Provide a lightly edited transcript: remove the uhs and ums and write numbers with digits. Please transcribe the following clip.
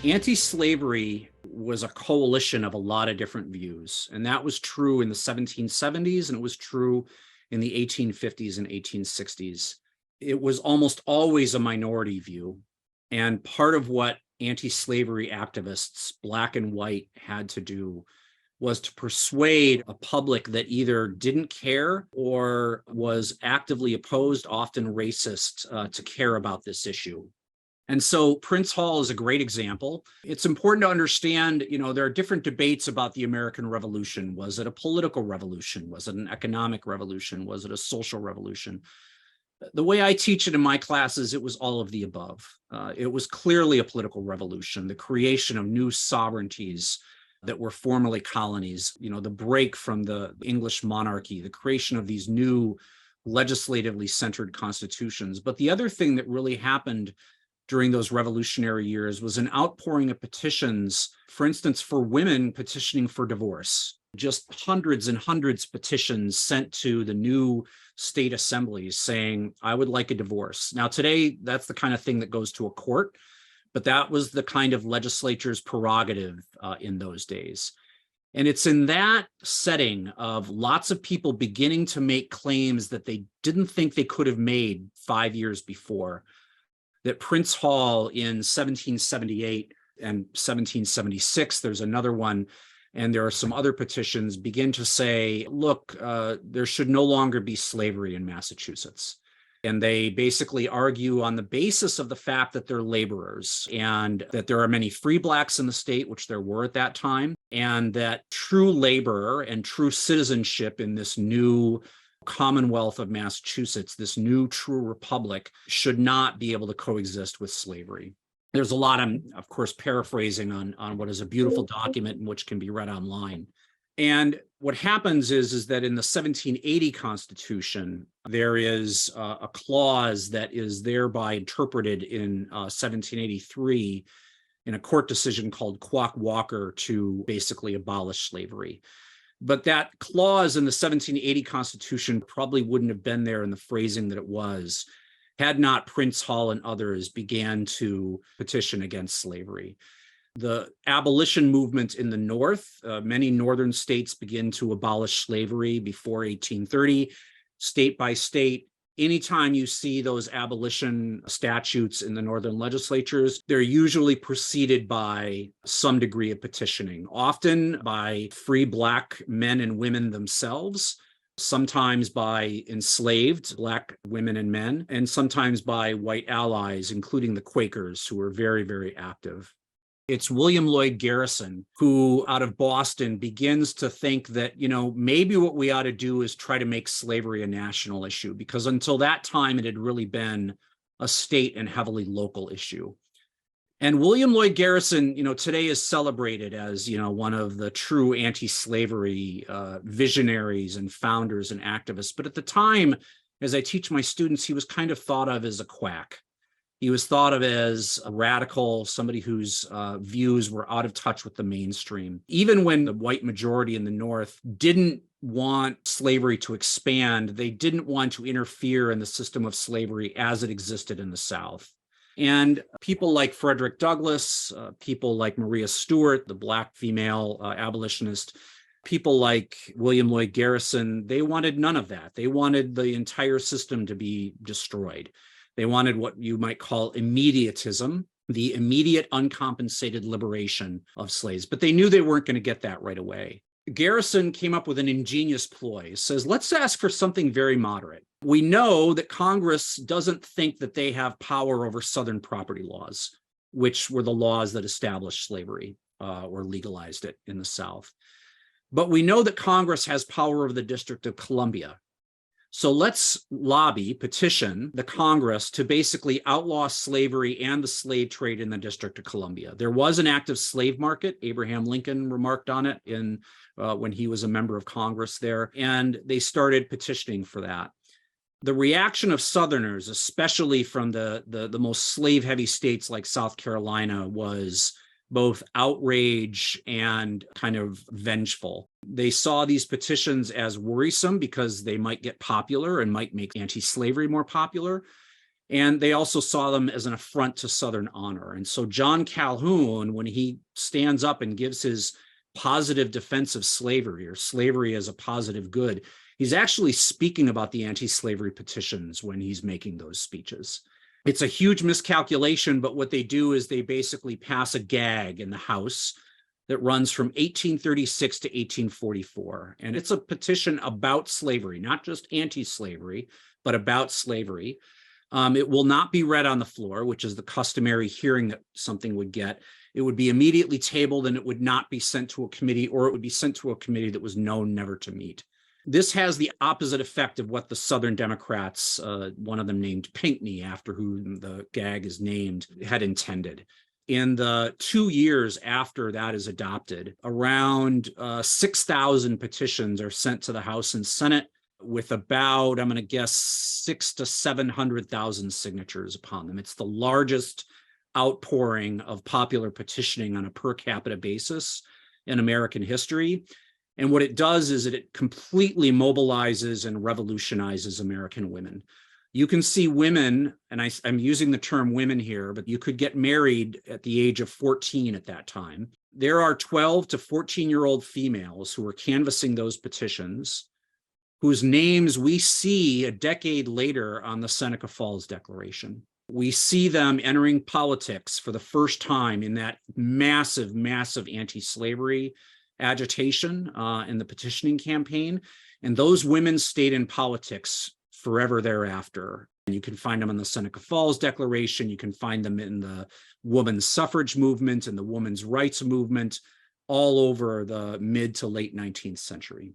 Anti-slavery was a coalition of a lot of different views, and that was true in the 1770s, and it was true in the 1850s and 1860s. It was almost always a minority view, and part of what anti-slavery activists, black and white, had to do was to persuade a public that either didn't care or was actively opposed, often racist, to care about this issue. And so Prince Hall is a great example. It's important to understand, there are different debates about the American Revolution. Was it a political revolution? Was it an economic revolution? Was it a social revolution? The way I teach it in my classes, it was all of the above. It was clearly a political revolution, the creation of new sovereignties that were formerly colonies, the break from the English monarchy, the creation of these new legislatively centered constitutions. But the other thing that really happened during those revolutionary years was an outpouring of petitions, for instance, for women petitioning for divorce. Just hundreds and hundreds of petitions sent to the new state assemblies saying, I would like a divorce. Now, today, that's the kind of thing that goes to a court, but that was the kind of legislature's prerogative in those days. And it's in that setting of lots of people beginning to make claims that they didn't think they could have made 5 years before that Prince Hall in 1778 and 1776, there's another one, and there are some other petitions, begin to say, look, there should no longer be slavery in Massachusetts. And they basically argue on the basis of the fact that they're laborers and that there are many free blacks in the state, which there were at that time, and that true labor and true citizenship in this new Commonwealth of Massachusetts, this new true republic, should not be able to coexist with slavery. There's a lot, I'm of course paraphrasing on what is a beautiful document and which can be read online. And what happens is that in the 1780 Constitution, there is a clause that is thereby interpreted in 1783 in a court decision called Quock Walker to basically abolish slavery. But that clause in the 1780 Constitution probably wouldn't have been there in the phrasing that it was had not Prince Hall and others began to petition against slavery. The abolition movement in the North, many northern states begin to abolish slavery before 1830, state by state. Anytime you see those abolition statutes in the northern legislatures, they're usually preceded by some degree of petitioning, often by free black men and women themselves, sometimes by enslaved black women and men, and sometimes by white allies, including the Quakers, who were very, very active. It's William Lloyd Garrison who, out of Boston, begins to think that, maybe what we ought to do is try to make slavery a national issue, because until that time, it had really been a state and heavily local issue. And William Lloyd Garrison, today is celebrated as, one of the true anti-slavery visionaries and founders and activists. But at the time, as I teach my students, he was kind of thought of as a quack. He was thought of as a radical, somebody whose views were out of touch with the mainstream. Even when the white majority in the North didn't want slavery to expand, they didn't want to interfere in the system of slavery as it existed in the South. And people like Frederick Douglass, people like Maria Stewart, the black female abolitionist, people like William Lloyd Garrison, they wanted none of that. They wanted the entire system to be destroyed. They wanted what you might call immediatism, the immediate uncompensated liberation of slaves, but they knew they weren't going to get that right away. Garrison came up with an ingenious ploy. He says, let's ask for something very moderate. We know that Congress doesn't think that they have power over Southern property laws, which were the laws that established slavery or legalized it in the South. But we know that Congress has power over the District of Columbia. So let's petition the Congress to basically outlaw slavery and the slave trade in the District of Columbia. There was an active slave market. Abraham Lincoln remarked on it when he was a member of Congress there, and they started petitioning for that. The reaction of Southerners, especially from the most slave-heavy states like South Carolina, was both outrage and kind of vengeful. They saw these petitions as worrisome because they might get popular and might make anti-slavery more popular. And they also saw them as an affront to Southern honor. And so John Calhoun, when he stands up and gives his positive defense of slavery, or slavery as a positive good, he's actually speaking about the anti-slavery petitions when he's making those speeches. It's a huge miscalculation, but what they do is they basically pass a gag in the House that runs from 1836 to 1844. And it's a petition about slavery, not just anti-slavery, but about slavery. It will not be read on the floor, which is the customary hearing that something would get. It would be immediately tabled, and it would not be sent to a committee, or it would be sent to a committee that was known never to meet. This has the opposite effect of what the Southern Democrats, one of them named Pinckney, after whom the gag is named, had intended. In the 2 years after that is adopted, around 6,000 petitions are sent to the House and Senate, with about, I'm going to guess, 600,000 to 700,000 signatures upon them. It's the largest outpouring of popular petitioning on a per capita basis in American history. And what it does is it completely mobilizes and revolutionizes American women. You can see women, and I'm using the term women here, but you could get married at the age of 14 at that time. There are 12 to 14-year-old females who are canvassing those petitions, whose names we see a decade later on the Seneca Falls Declaration. We see them entering politics for the first time in that massive, massive anti-slavery agitation in the petitioning campaign. And those women stayed in politics forever thereafter. And you can find them in the Seneca Falls Declaration. You can find them in the women's suffrage movement and the women's rights movement all over the mid to late 19th century.